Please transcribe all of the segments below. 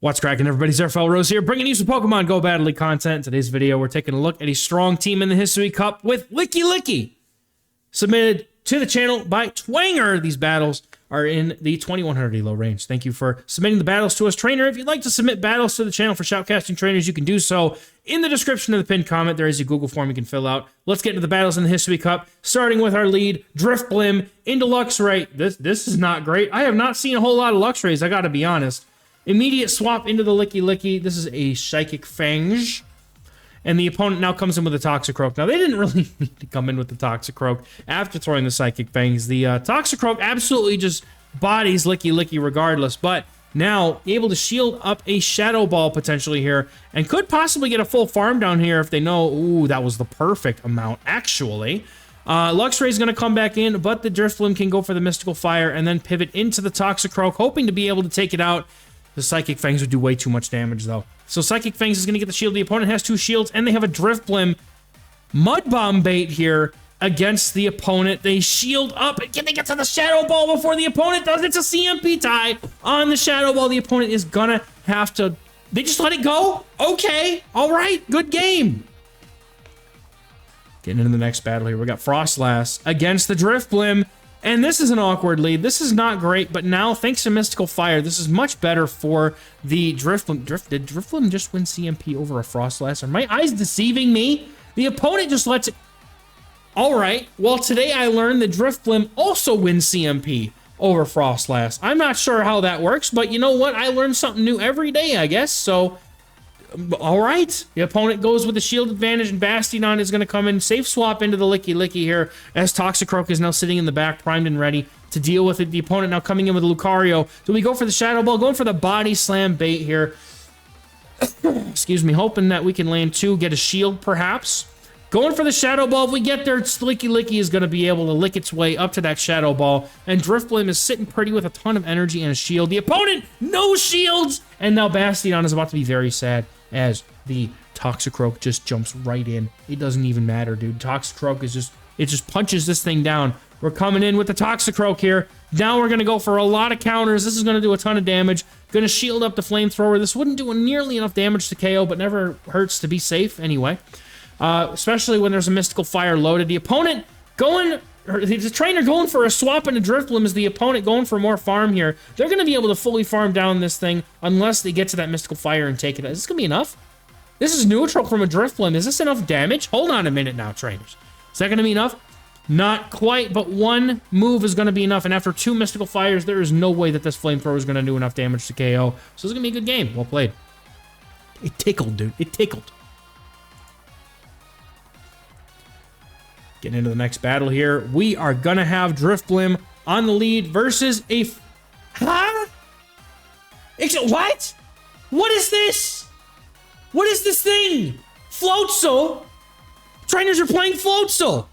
What's cracking, everybody? XehrFelrose here, bringing you some Pokemon GO Battle League content. In today's video, we're taking a look at a strong team in the Hisui Cup with Lickilicky. Submitted to the channel by Twanger. These battles are in the 2100 elo range. Thank you for submitting the battles to us, trainer. If you'd like to submit battles to the channel for Shoutcasting trainers, you can do so in the description of the pinned comment. There is a Google form you can fill out. Let's get into the battles in the Hisui Cup, starting with our lead, Drifblim into Luxray. This is not great. I have not seen a whole lot of Luxrays, I gotta be honest. Immediate swap into the Lickilicky. This is a Psychic Fange. And the opponent now comes in with a Toxicroak. Now, they didn't really need to come in with the Toxicroak after throwing the Psychic Fangs. The Toxicroak absolutely just bodies Lickilicky regardless, but now able to shield up a Shadow Ball potentially here, and could possibly get a full farm down here if they know, ooh, that was the perfect amount, actually. Luxray's going to come back in, but the Drifblim can go for the Mystical Fire and then pivot into the Toxicroak, hoping to be able to take it out. The Psychic Fangs would do way too much damage, though. So Psychic Fangs is going to get the shield. The opponent has two shields, and they have a Drifblim Mud Bomb bait here against the opponent. They shield up. Can they get to the Shadow Ball before the opponent does? It's a CMP tie on the Shadow Ball. The opponent is going to have to... They just let it go? Okay. All right. Good game. Getting into the next battle here. We got Frostlass against the Drifblim. And this is an awkward lead. This is not great, but now, thanks to Mystical Fire, this is much better for the Drifblim. Did Drifblim just win CMP over a Frostlass? Are my eyes deceiving me? The opponent just lets it... Alright, well, today I learned that Drifblim also wins CMP over Frostlass. I'm not sure how that works, but you know what? I learn something new every day, I guess, so... Alright, the opponent goes with the shield advantage, and Bastion is going to come in, safe swap into the Lickilicky here, as Toxicroak is now sitting in the back, primed and ready to deal with it. The opponent now coming in with Lucario. Do we go for the Shadow Ball? Going for the Body Slam bait here. Excuse me, hoping that we can land two, get a shield perhaps. Going for the Shadow Ball. If we get there, Lickilicky is going to be able to lick its way up to that Shadow Ball, and Drifblim is sitting pretty with a ton of energy and a shield. The opponent, no shields! And now Bastion is about to be very sad, as the Toxicroak just jumps right in. It doesn't even matter, dude. Toxicroak is just, it just punches this thing down. We're coming in with the Toxicroak here. Now we're going to go for a lot of counters. This is going to do a ton of damage. Going to shield up the Flamethrower. This wouldn't do nearly enough damage to KO, but never hurts to be safe anyway. Especially when there's a Mystical Fire loaded. The opponent going... The trainer going for a swap into Drifblim is the opponent going for more farm here. They're going to be able to fully farm down this thing unless they get to that Mystical Fire and take it. Is this going to be enough? This is neutral from a Drifblim. Is this enough damage? Hold on a minute now, trainers. Is that going to be enough? Not quite, but one move is going to be enough. And after two Mystical Fires, there is no way that this Flamethrower is going to do enough damage to KO. So this is going to be a good game. Well played. It tickled, dude. It tickled. Getting into the next battle here. We are going to have Drifblim on the lead versus a... Huh? What? What is this? What is this thing? Floatzel? Trainers are playing Floatzel.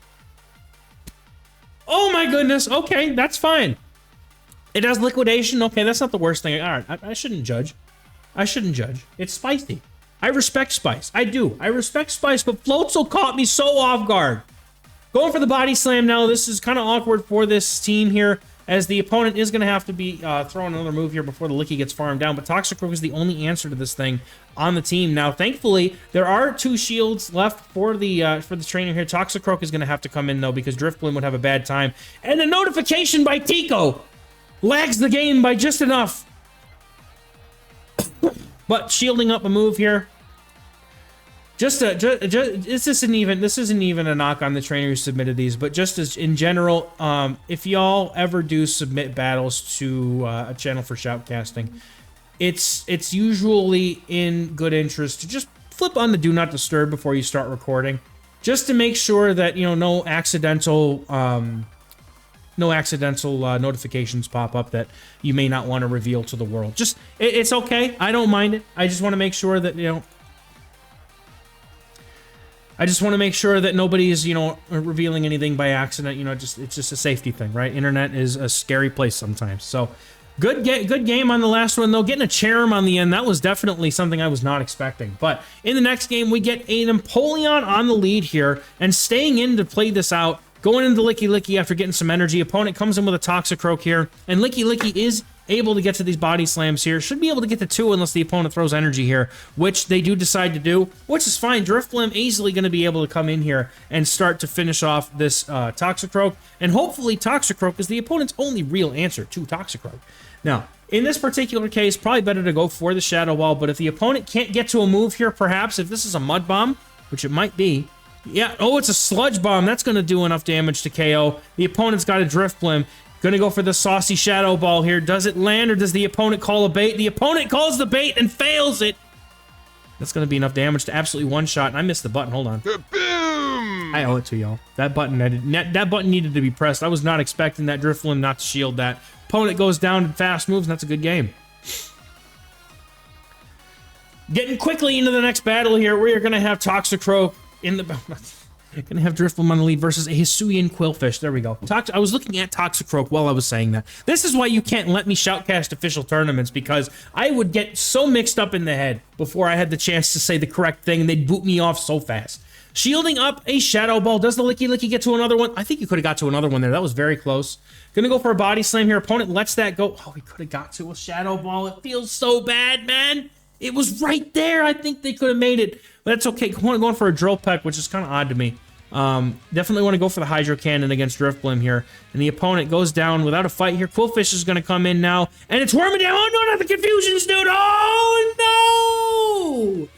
Oh my goodness. Okay, that's fine. It has liquidation. Okay, that's not the worst thing. All right, I shouldn't judge. I shouldn't judge. It's spicy. I respect spice. I do. I respect spice, but Floatzel caught me so off guard. Going for the Body Slam now. This is kind of awkward for this team here, as the opponent is going to have to be throwing another move here before the Licky gets farmed down. But Toxicroak is the only answer to this thing on the team. Now, thankfully, there are two shields left for the trainer here. Toxicroak is going to have to come in, though, because Drifblim would have a bad time. And a notification by Tico lags the game by just enough. But shielding up a move here. This isn't even a knock on the trainer who submitted these, but just as in general, if y'all ever do submit battles to a channel for Shoutcasting, it's usually in good interest to just flip on the Do Not Disturb before you start recording, just to make sure that, you know, no accidental notifications pop up that you may not want to reveal to the world. Just it's okay. I don't mind it. I just want to make sure that, you know. I just want to make sure that nobody's, you know, revealing anything by accident. You know, it's just a safety thing, right? Internet is a scary place sometimes. So, good game on the last one, though. Getting a Charm on the end, that was definitely something I was not expecting. But in the next game, we get an Empoleon on the lead here, and staying in to play this out, going into Lickilicky after getting some energy. Opponent comes in with a Toxicroak here, and Lickilicky is able to get to these body slams here. Should be able to get to 2 unless the opponent throws energy here, which they do decide to do, which is fine. Drifblim easily going to be able to come in here and start to finish off this Toxicroak, and hopefully Toxicroak is the opponent's only real answer to Toxicroak. Now, in this particular case, probably better to go for the Shadow Ball, but if the opponent can't get to a move here, perhaps if this is a Mud Bomb, which it might be, yeah, oh, it's a Sludge Bomb. That's going to do enough damage to KO. The opponent's got a Drifblim. Going to go for the saucy Shadow Ball here. Does it land or does the opponent call a bait? The opponent calls the bait and fails it. That's going to be enough damage to absolutely one-shot. And I missed the button. Hold on. Boom! I owe it to y'all. That button needed to be pressed. I was not expecting that Drifblim not to shield that. Opponent goes down in fast moves, and that's a good game. Getting quickly into the next battle here, we are going to have Toxicroak in the... Gonna have Drifblim on the lead versus a Hisuian Quillfish. There we go. I was looking at Toxicroak while I was saying that. This is why you can't let me shoutcast official tournaments, because I would get so mixed up in the head before I had the chance to say the correct thing, and they'd boot me off so fast. Shielding up a Shadow Ball. Does the Lickilicky get to another one? I think you could have got to another one there. That was very close. Gonna go for a Body Slam here. Opponent lets that go. Oh, he could have got to a Shadow Ball. It feels so bad, man. It was right there. I think they could have made it. But that's okay. Going for a Drill Peck, which is kind of odd to me. Definitely want to go for the Hydro Cannon against Drifblim here. And the opponent goes down without a fight here. Quillfish is going to come in now. And it's Wormadam. Oh, no, not the Confusions, dude. Oh, no.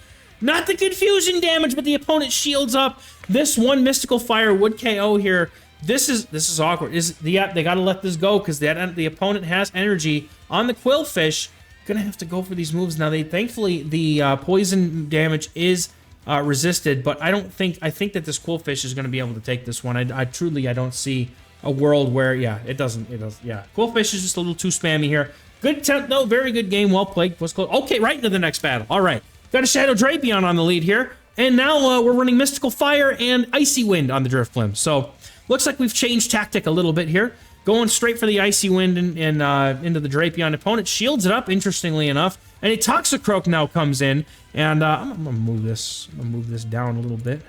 Not the Confusion damage, but the opponent shields up. This one Mystical Fire would KO here. This is awkward. Yep, they got to let this go because the opponent has energy on the Quillfish. Gonna have to go for these moves now. Thankfully the poison damage is resisted, but I think that this Quillfish is gonna be able to take this one. I truly don't see a world where it doesn't. Yeah, Quillfish is just a little too spammy here. Good attempt though, very good game, well played. Was close. Okay, right into the next battle. All right, got a Shadow Drapion on the lead here, and now we're running Mystical Fire and Icy Wind on the Drifblim. So looks like we've changed tactic a little bit here. Going straight for the Icy Wind and into the Drapion. Opponent shields it up, interestingly enough. And a Toxicroak now comes in. And I'm going to move this. I'm going to move this down a little bit.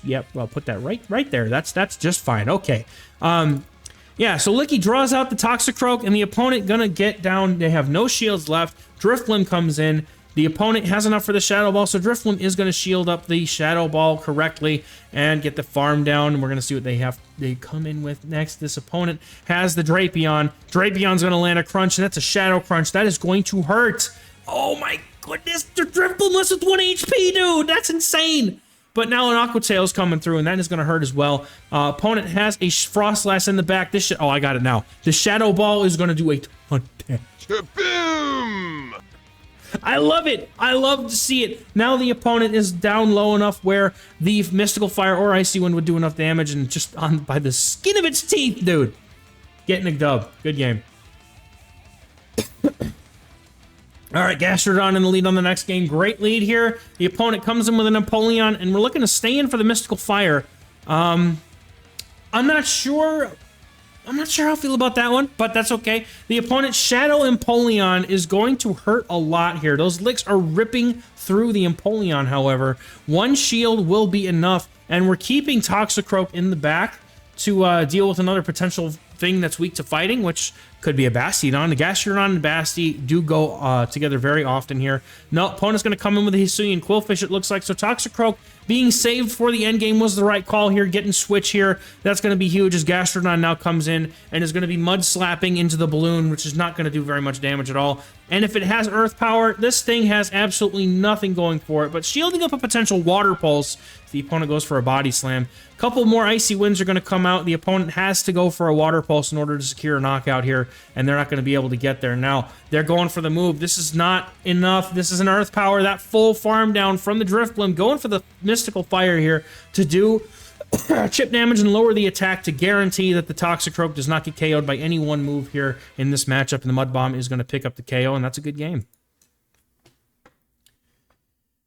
Yep, I'll put that right there. That's just fine. Okay. Yeah, so Licky draws out the Toxicroak, and the opponent going to get down. They have no shields left. Drifblim comes in. The opponent has enough for the Shadow Ball, so Drifblim is going to shield up the Shadow Ball correctly and get the farm down. And we're going to see what they come in with next. This opponent has the Drapion. Drapion's going to land a Crunch, and that's a Shadow Crunch. That is going to hurt. Oh my goodness, the Drifblim less with 1 HP, dude. That's insane. But now an Aqua Tail's coming through, and that is going to hurt as well. Opponent has a Frostlass in the back. Oh, I got it now. The Shadow Ball is going to do a ton of damage. Boom! I love it. I love to see it. Now the opponent is down low enough where the Mystical Fire or Icy Wind would do enough damage, and just by the skin of its teeth, dude. Getting a dub. Good game. All right, Gastrodon in the lead on the next game. Great lead here. The opponent comes in with an Empoleon, and we're looking to stay in for the Mystical Fire. I'm not sure how I feel about that one, but that's okay. The opponent's Shadow Empoleon is going to hurt a lot here. Those licks are ripping through the Empoleon, however. One shield will be enough, and we're keeping Toxicroak in the back to deal with another potential thing that's weak to fighting, which could be a Bastiodon. The Gastrodon and Basti do go together very often here. No, opponent's going to come in with a Hisuian Quillfish, it looks like. So Toxicroak being saved for the end game was the right call here. Getting switch here. That's going to be huge as Gastrodon now comes in and is going to be mud slapping into the balloon, which is not going to do very much damage at all. And if it has Earth Power, this thing has absolutely nothing going for it, but shielding up a potential Water Pulse if the opponent goes for a Body Slam. A couple more Icy Winds are going to come out. The opponent has to go for a Water Pulse in order to secure a knockout here, and they're not going to be able to get there. Now, they're going for the move. This is not enough. This is an Earth Power. That full farm down from the Drifblim, going for the Mystical Fire here to do chip damage and lower the attack to guarantee that the Toxicroak does not get KO'd by any one move here in this matchup, and the Mud Bomb is going to pick up the KO, and that's a good game.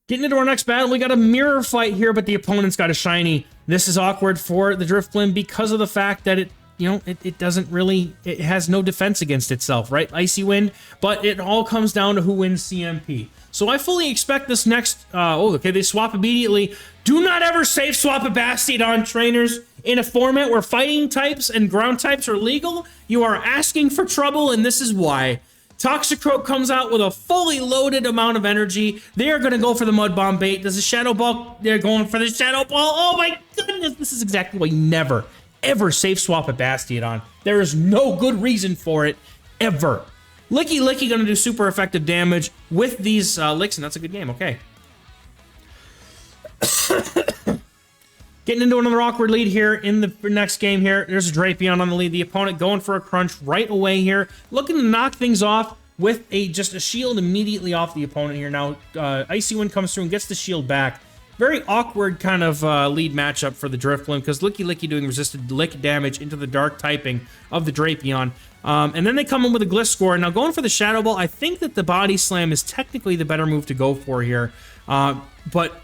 Getting into our next battle, we got a mirror fight here, but the opponent's got a shiny. This is awkward for the Drifblim because of the fact that it doesn't really, it has no defense against itself, right? Icy Wind, but it all comes down to who wins CMP. So I fully expect this next... oh, okay, they swap immediately. Do not ever safe swap a Bastiodon, trainers. In a format where fighting types and ground types are legal, you are asking for trouble, and this is why. Toxicroak comes out with a fully loaded amount of energy. They are going to go for the Mud Bomb bait. Does the Shadow Ball? They're going for the Shadow Ball. Oh my goodness, this is exactly why you never, ever safe swap a Bastiodon. There is no good reason for it, ever. Lickilicky going to do super effective damage with these licks, and that's a good game. Okay. Getting into another awkward lead here in the next game here. There's a Drapion on the lead. The opponent going for a crunch right away here. Looking to knock things off with just a shield immediately off the opponent here. Now, Icy Wind comes through and gets the shield back. Very awkward kind of lead matchup for the Drifblim because Lickilicky doing resisted lick damage into the dark typing of the Drapion. And then they come in with a Gliscor. Now, going for the Shadow Ball, I think that the Body Slam is technically the better move to go for here. But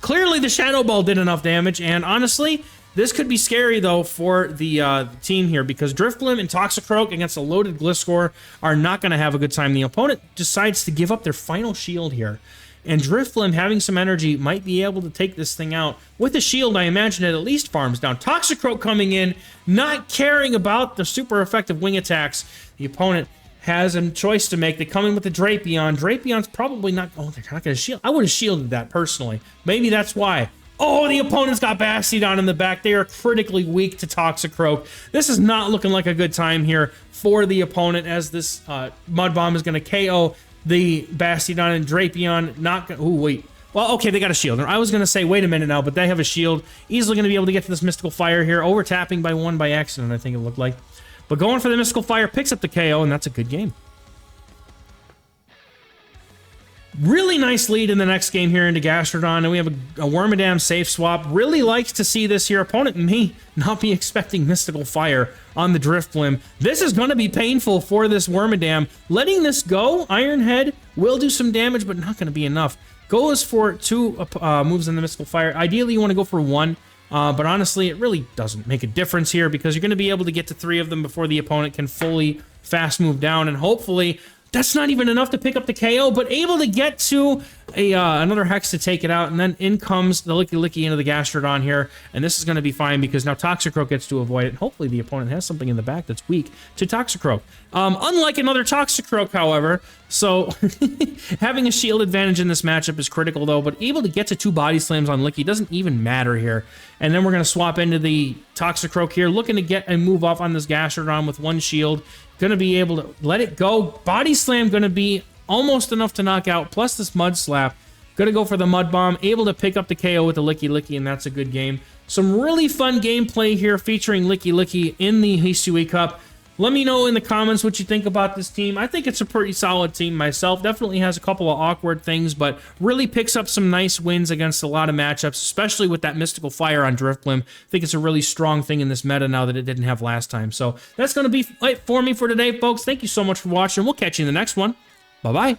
clearly the Shadow Ball did enough damage, and honestly, this could be scary, though, for the team here, because Drifblim and Toxicroak against a loaded Gliscor are not going to have a good time. The opponent decides to give up their final shield here, and Drifblim, having some energy, might be able to take this thing out. With the shield, I imagine it at least farms down. Toxicroak coming in, not caring about the super effective wing attacks. The opponent has a choice to make. They come in with the Drapion. Drapion's probably not... Oh, they're not going to shield. I would have shielded that, personally. Maybe that's why. Oh, the opponent's got Bastiodon in the back. They are critically weak to Toxicroak. This is not looking like a good time here for the opponent, as this Mud Bomb is going to KO the Bastiodon, and Drapion not going to... Oh, wait. Well, okay, they got a shield. I was going to say, wait a minute now, but they have a shield. Easily going to be able to get to this Mystical Fire here. Over-tapping by one by accident, I think it looked like. But going for the Mystical Fire, picks up the KO, and that's a good game. Really nice lead in the next game here into Gastrodon, and we have a Wormadam safe swap. Really likes to see this here. Opponent may not be expecting Mystical Fire on the Drifblim. This is going to be painful for this Wormadam. Letting this go, Iron Head will do some damage, but not going to be enough. Goes for 2 moves in the Mystical Fire. Ideally, you want to go for 1. But honestly, it really doesn't make a difference here because you're going to be able to get to 3 of them before the opponent can fully fast move down. And hopefully, that's not even enough to pick up the KO, but able to get to another Hex to take it out. And then in comes the Lickilicky into the Gastrodon here. And this is going to be fine because now Toxicroak gets to avoid it. And hopefully, the opponent has something in the back that's weak to Toxicroak. Unlike another Toxicroak, however, so having a shield advantage in this matchup is critical, though. But able to get to 2 body slams on Licky doesn't even matter here. And then we're going to swap into the Toxicroak here, looking to get a move off on this Gastrodon with 1 shield. Going to be able to let it go. Body Slam going to be almost enough to knock out, plus this Mud Slap. Going to go for the Mud Bomb, able to pick up the KO with the Lickilicky, and that's a good game. Some really fun gameplay here featuring Lickilicky in the Hisui Cup. Let me know in the comments what you think about this team. I think it's a pretty solid team myself. Definitely has a couple of awkward things, but really picks up some nice wins against a lot of matchups, especially with that Mystical Fire on Drifblim. I think it's a really strong thing in this meta now that it didn't have last time. So that's going to be it for me for today, folks. Thank you so much for watching. We'll catch you in the next one. Bye-bye.